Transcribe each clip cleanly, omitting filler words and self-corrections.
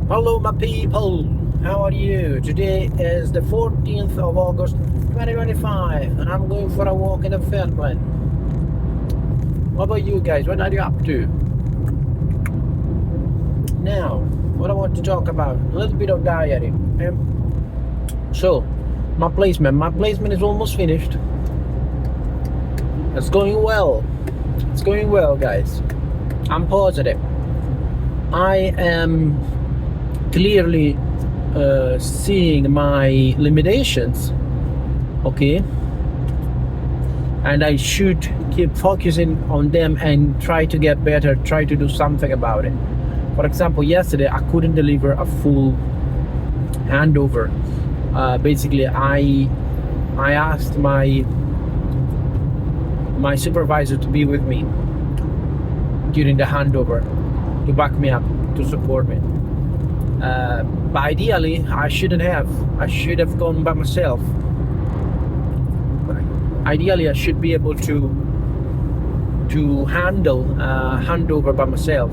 Hello, my people. How are you? Today is the 14th of August 2025, and I'm going for a walk in the Fairplain. What about you guys? What are you up to? Now, what I want to talk about, a little bit of diary. So, my placement is almost finished. It's going well. It's going well, guys. I'm positive. I am clearly seeing my limitations, okay, and I should keep focusing on them and try to get better, try to do something about it. For example, yesterday I couldn't deliver a full handover. Basically, I asked my supervisor to be with me during the handover, to back me up, to support me. But ideally, I shouldn't have. I should have gone by myself. Ideally, I should be able to handle handover by myself.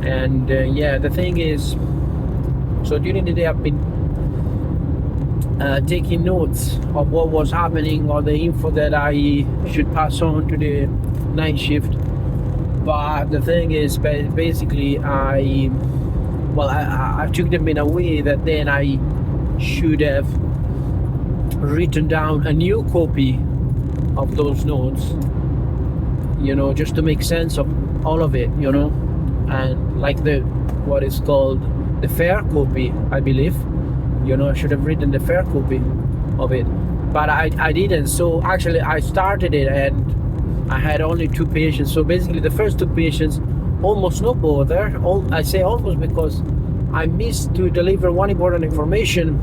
And yeah, the thing is, so during the day I've been taking notes of what was happening or the info that I should pass on to the night shift. But the thing is, basically, I took them in a way that then I should have written down a new copy of those notes, just to make sense of all of it, and like what is called the fair copy, I believe. I should have written the fair copy of it, but I didn't. So actually I started it and I had only 2 patients. So basically the first 2 patients, almost no bother. I say almost because I missed to deliver one important information,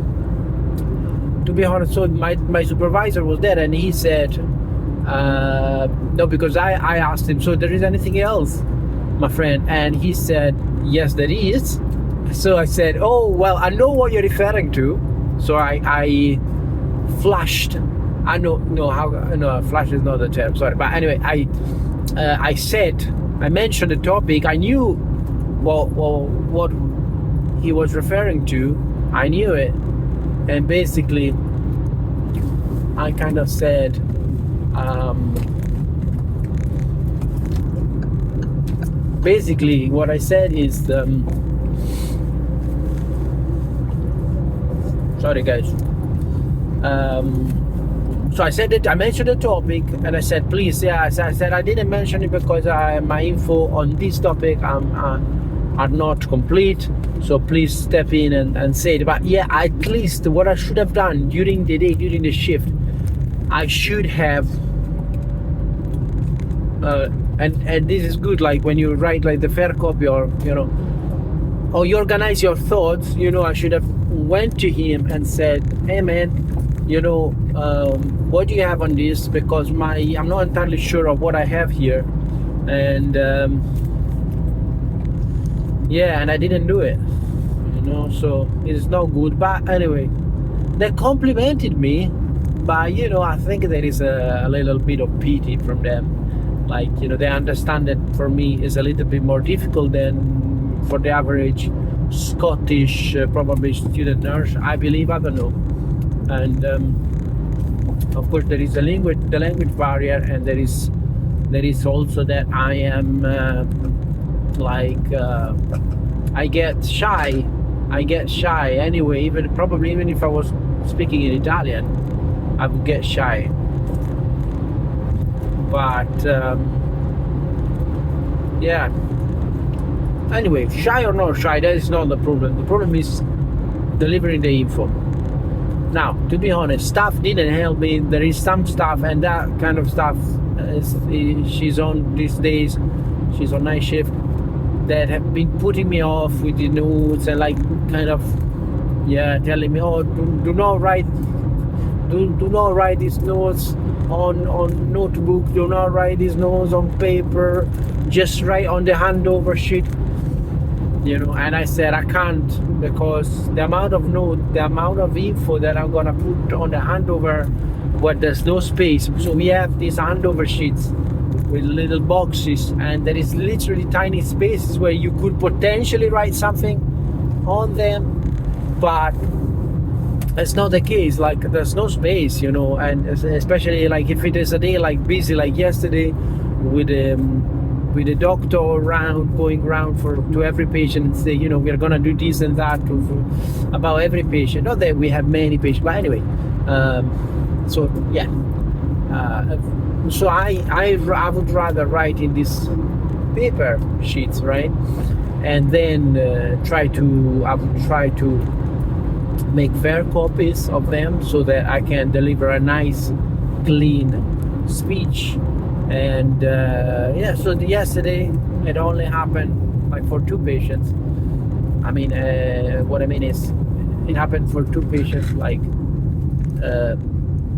to be honest. So my supervisor was there and he said, no, because I asked him, so there is anything else, my friend? And he said, yes, there is. So I said, oh, well, I know what you're referring to. So I flashed. I know, no, flash is not the term, sorry. But anyway, I mentioned the topic. I knew what he was referring to. I knew it. And basically, I kind of said, basically what I said is, sorry guys. So I said it. I mentioned the topic, and I said, please, yeah. I said I didn't mention it because my info on this topic are not complete. So please step in and say it. But yeah, at least what I should have done during the day, during the shift, I should have. And this is good. Like when you write like the fair copy, or or you organize your thoughts. I should have went to him and said, hey man, what do you have on this? Because I'm not entirely sure of what I have here, and yeah, and I didn't do it, so it's not good. But anyway, they complimented me, but I think there is a little bit of pity from them. Like, they understand that for me is a little bit more difficult than for the average Scottish probably student nurse, I believe. I don't know. And of course there is the language barrier, and there is also that I am I get shy anyway. Even if I was speaking in Italian, I would get shy. But yeah, anyway, shy or not shy, that is not the problem. The problem is delivering the info. Now, to be honest, staff didn't help me. There is some staff, and that kind of staff, she's on these days, she's on night shift, that have been putting me off with the notes and kind of, telling me, oh, do not write these notes on notebook, do not write these notes on paper, just write on the handover sheet. And I said I can't, because the amount of info that I'm gonna put on the handover, where there's no space. So we have these handover sheets with little boxes, and there is literally tiny spaces where you could potentially write something, on them, but it's not the case. Like there's no space, you know, and especially like if it is a day like busy like yesterday with the doctor around, going around to every patient and say, you know, we're gonna do this and that about every patient. Not that we have many patients, but anyway. So yeah. So I would rather write in these paper sheets, right? And then I would try to make fair copies of them so that I can deliver a nice, clean speech. And yeah, so yesterday it only happened like for 2 patients. I mean, what I mean is it happened for 2 patients. Like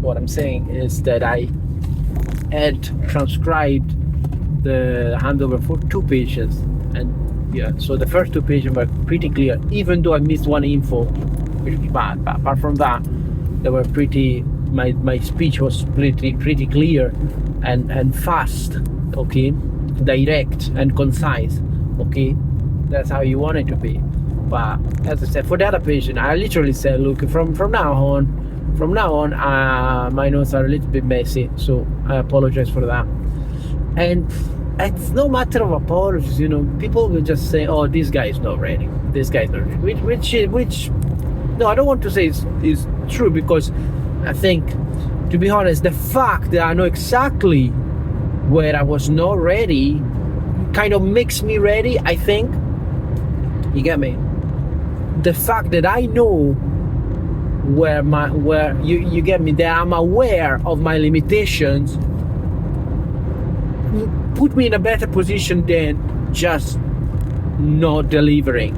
what I'm saying is that I had transcribed the handover for 2 patients, and yeah, so the first 2 patients were pretty clear, even though I missed one info, which was bad. But apart from that, they were pretty. My speech was pretty clear and fast, okay, direct and concise, okay. That's how you want it to be. But as I said, for the other patient, I literally said, look, from now on, my notes are a little bit messy, so I apologize for that. And it's no matter of apologies, you know. People will just say, oh, this guy is not ready, this guy is not ready, which no, I don't want to say is true, because I think, to be honest, the fact that I know exactly where I was not ready kind of makes me ready, I think. You get me? The fact that I know where you get me, that I'm aware of my limitations, put me in a better position than just not delivering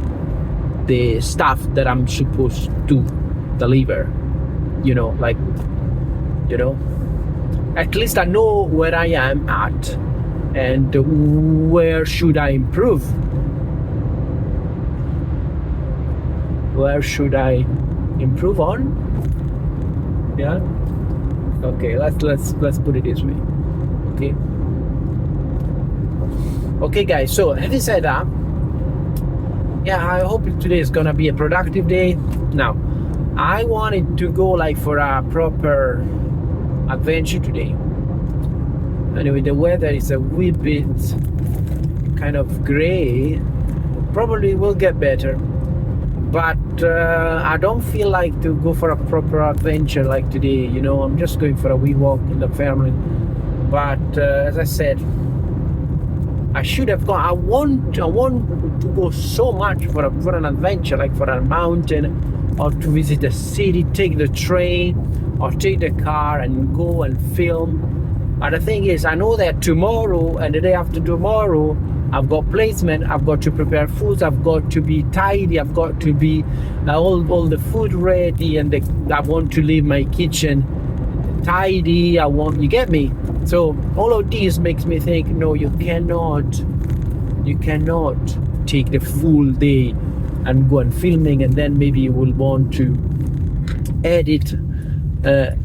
the stuff that I'm supposed to deliver. You know, like, you know, at least I know where I am at and where should I improve. Where should I improve on? Yeah. Okay, let's put it this way. Okay, guys, so having said that, yeah, I hope today is gonna be a productive day. Now, I wanted to go like for a proper adventure today. Anyway, the weather is a wee bit kind of gray. Probably will get better, but I don't feel like to go for a proper adventure like today. You know, I'm just going for a wee walk in the family. But as I said, I should have gone. I want to go so much for an adventure, like for a mountain, or to visit a city, take the train or take the car and go and film. But the thing is, I know that tomorrow and the day after tomorrow, I've got placement, I've got to prepare foods, I've got to be tidy, I've got to be all the food ready, and I want to leave my kitchen tidy. You get me? So all of these makes me think, no, you cannot take the full day and go and filming, and then maybe you will want to edit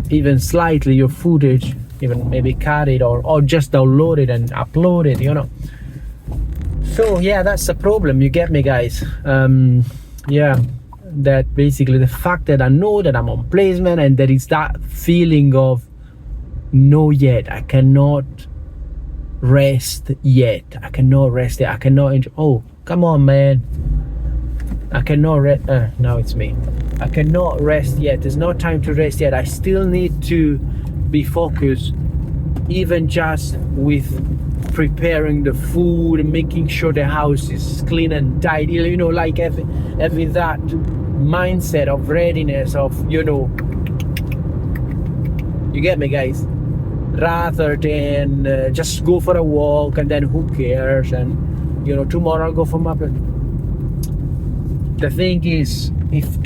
even slightly your footage, even maybe cut it or just download it and upload it, you know. So yeah, that's the problem. You get me, guys? Yeah, that basically the fact that I know that I'm on placement, and there is that feeling of no, yet I cannot rest yet. I cannot rest yet. I cannot enjoy. Oh, come on, man. I cannot rest. Now it's me. I cannot rest yet. There's no time to rest yet. I still need to be focused, even just with preparing the food and making sure the house is clean and tidy. You know, like having that mindset of readiness, of, you know, you get me, guys? Rather than just go for a walk and then who cares, and, you know, tomorrow I'll go for my. The thing is, if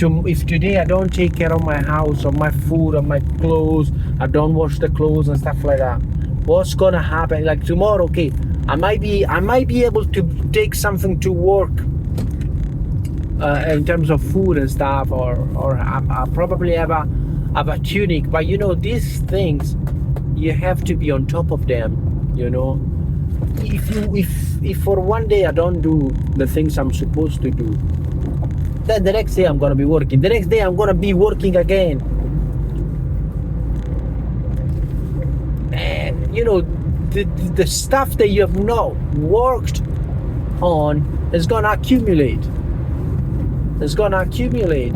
today I don't take care of my house or my food or my clothes, I don't wash the clothes and stuff like that, what's gonna happen? Like tomorrow, okay, I might be able to take something to work in terms of food and stuff, or I probably have a tunic, but you know, these things, you have to be on top of them, you know. If for one day I don't do the things I'm supposed to do, Then the next day I'm gonna be working. The next day I'm gonna be working again. And you know, the stuff that you have not worked on is gonna accumulate. It's gonna accumulate.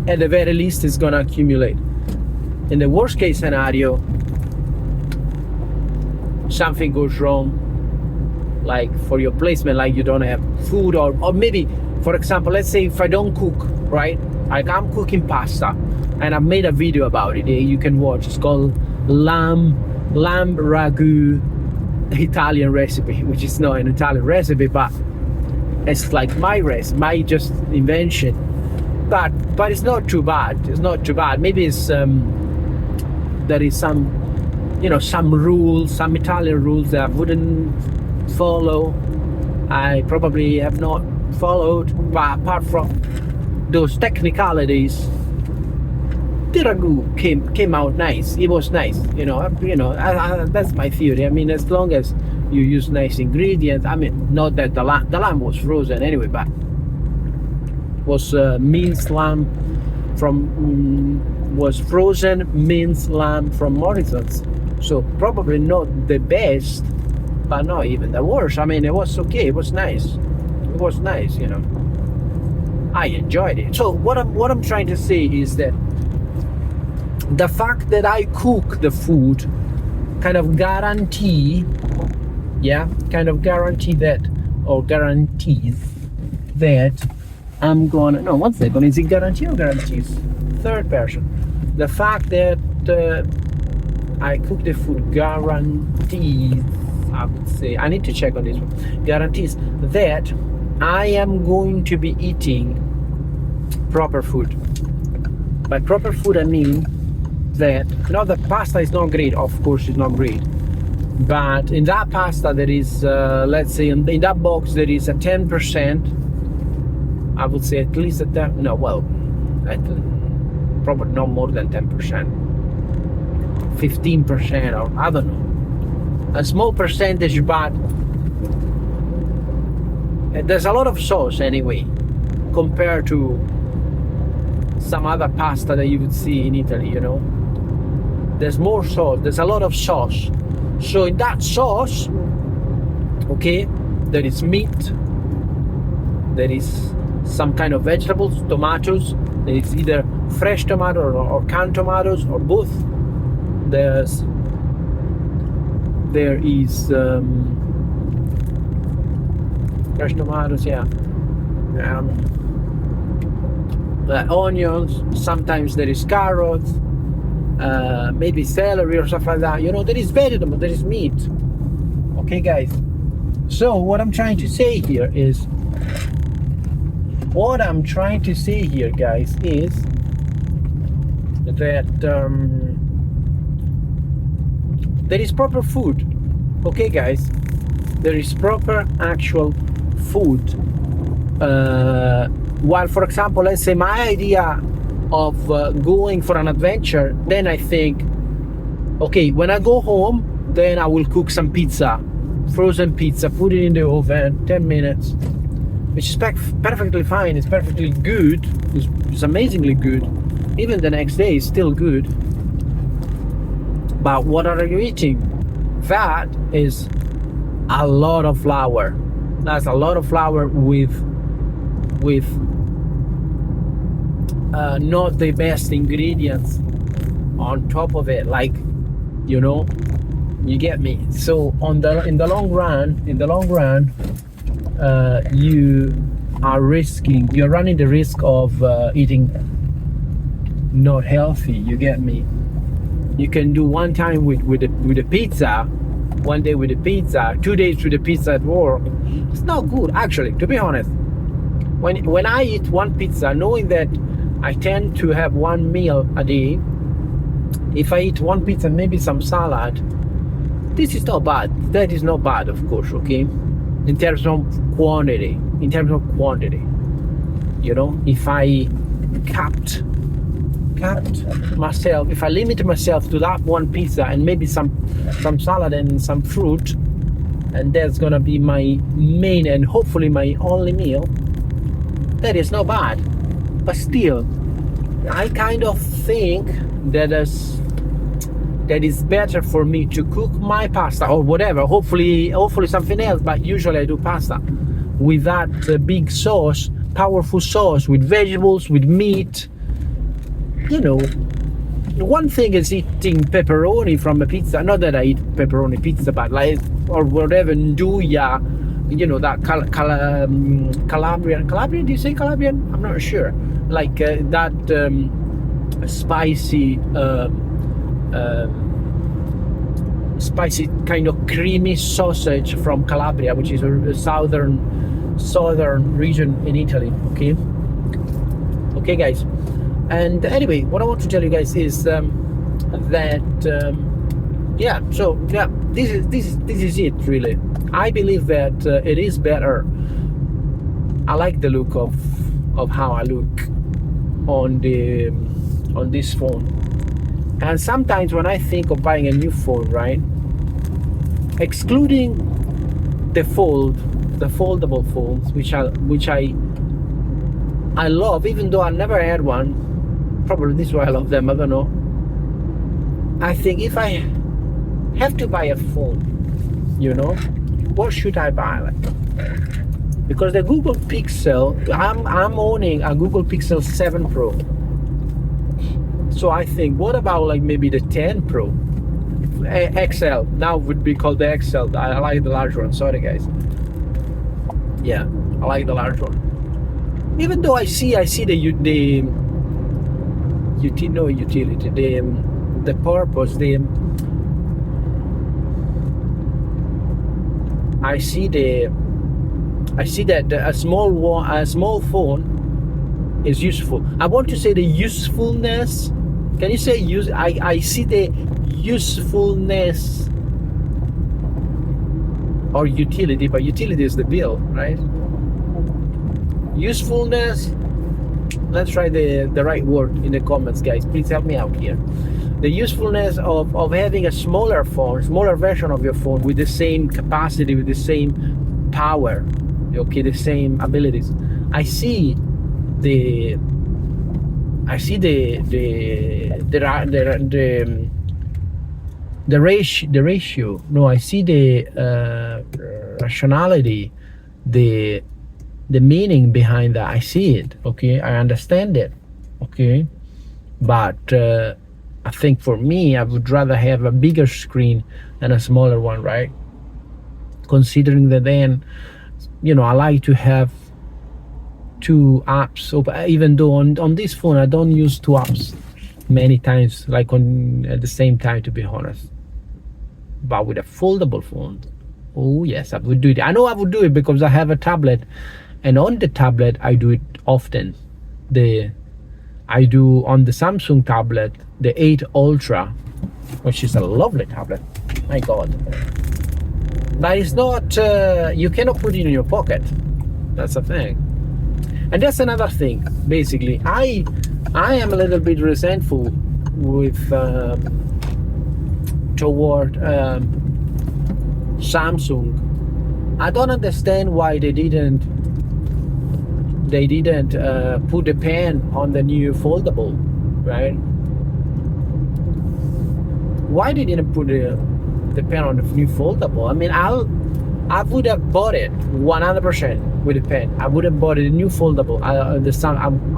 At the very least, it's gonna accumulate. In the worst case scenario, something goes wrong, like for your placement, like you don't have food, or maybe, for example, let's say if I don't cook, right? Like I'm cooking pasta, and I've made a video about it. You can watch. It's called lamb ragu Italian recipe, which is not an Italian recipe, but it's like my recipe, my just invention. But it's not too bad. It's not too bad. Maybe it's there is some, you know, some rules, some Italian rules that I wouldn't follow. I probably have not followed, but apart from those technicalities, the ragu came out nice. It was nice, you know. That's my theory. I mean, as long as you use nice ingredients. I mean, not that the lamb was frozen anyway, but was minced lamb from was frozen minced lamb from Morrison's. So probably not the best, but not even the worst. I mean, it was okay. It was nice. It was nice, you know. I enjoyed it. So what I'm trying to say is that the fact that I cook the food kind of guarantees that I'm gonna, no, one second, is it guarantee or guarantees? Third person. The fact that I cook the food guarantees, I would say, I need to check on this one, guarantees that I am going to be eating proper food. By proper food I mean that, you know, the pasta is not great, of course it's not great, but in that pasta there is, let's say in that box there is a 10%, I would say at least at that, no, well, probably not more than 10%, 15%, or I don't know, a small percentage, but there's a lot of sauce anyway, compared to some other pasta that you would see in Italy, you know. There's more sauce, there's a lot of sauce. So in that sauce, okay, there is meat, there is some kind of vegetables, tomatoes, there is either fresh tomato or canned tomatoes, or both. There is fresh tomatoes, yeah. Onions, sometimes there is carrots, maybe celery or stuff like that. You know, there is vegetable, there is meat. Okay, guys. So what I'm trying to say here, guys, is that there is proper food. Okay, guys, there is proper actual food. While, for example, let's say my idea of going for an adventure, then I think, okay, when I go home, then I will cook some pizza, frozen pizza, put it in the oven, 10 minutes, which is perfectly fine. It's perfectly good. It's amazingly good. Even the next day is still good. But what are you eating? That is a lot of flour. That's a lot of flour with not the best ingredients on top of it, like, you know, you get me. So in the long run, you're running the risk of eating not healthy. You get me. You can do one time with the pizza, one day with the pizza, 2 days with the pizza at work. It's not good, actually, to be honest. When I eat one pizza, knowing that I tend to have one meal a day, if I eat one pizza and maybe some salad, this is not bad. That is not bad, of course, okay? In terms of quantity, you know, if I capped myself, if I limit myself to that one pizza and maybe some salad and some fruit, and that's gonna be my main and hopefully my only meal, that is not bad. but still, I kind of think that is better for me to cook my pasta or whatever. Hopefully something else, but usually I do pasta with that big sauce, powerful sauce with vegetables, with meat. You know, one thing is eating pepperoni from a pizza. Not that I eat pepperoni pizza, but like, or whatever, nduja, you know, that Calabrian. Calabrian? Do you say Calabrian? I'm not sure. Like that spicy kind of creamy sausage from Calabria, which is a southern region in Italy. Okay guys, and anyway, what I want to tell you guys is that this is it really. I believe that it is better. I like the look of how I look on this phone. And sometimes when I think of buying a new phone, right, excluding the foldable phones, which I love, even though I never had one. Probably this is why I love them, I don't know. I think if I have to buy a phone, you know, what should I buy? Like, because the Google Pixel, I'm owning a Google Pixel 7 Pro. So I think, what about like maybe the 10 Pro? XL, now would be called the XL. I like the large one, sorry guys. Yeah, I like the large one. Even though I see the purpose, I see that a small phone is useful. I want to say the usefulness. Can you say use? I see the usefulness or utility, but utility is the bill, right? Usefulness. Let's try the right word in the comments, guys. Please help me out here. The usefulness of having a smaller version of your phone with the same capacity, with the same power, okay, the same abilities. I see the ratio. No, I see the rationality, the meaning behind that. I see it. Okay, I understand it. Okay, but I think for me, I would rather have a bigger screen than a smaller one, right? Considering that then, you know, I like to have 2 apps. So even though on this phone I don't use 2 apps many times, like at the same time, to be honest. But with a foldable phone, oh yes, I would do it. I know I would do it because I have a tablet, and on the tablet I do it often. I do on the Samsung tablet, the 8 Ultra, which is a lovely tablet. My God. But it's not, you cannot put it in your pocket. That's the thing. And that's another thing. Basically, I am a little bit resentful with toward Samsung. I don't understand why they didn't put a pen on the new foldable, right? Why they didn't put the pen on the new foldable? I mean, I would have bought it 100% with a pen. I would have bought a new foldable. I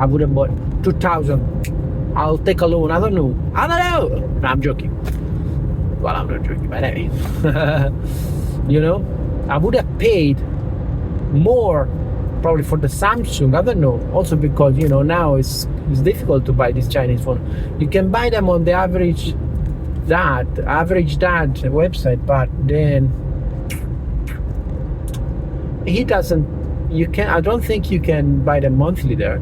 would have bought 2,000. I'll take a loan. I don't know. No, I'm joking. Well, I'm not joking, but anyway. You know, I would have paid more probably for the Samsung. I don't know. Also because, you know, now it's difficult to buy this Chinese phone. You can buy them on the Average Dad website, but then he doesn't. I don't think you can buy them monthly there.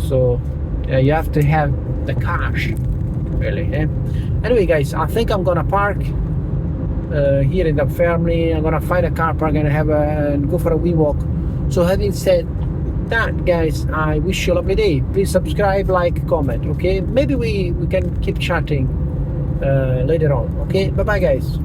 So you have to have the cash, really. Anyway, guys, I think I'm gonna park here in the family. I'm gonna find a car park and go for a wee walk. So having said that, guys, I wish you a lovely day. Please subscribe, like, comment. Okay, maybe we can keep chatting later on. Okay, bye bye, guys.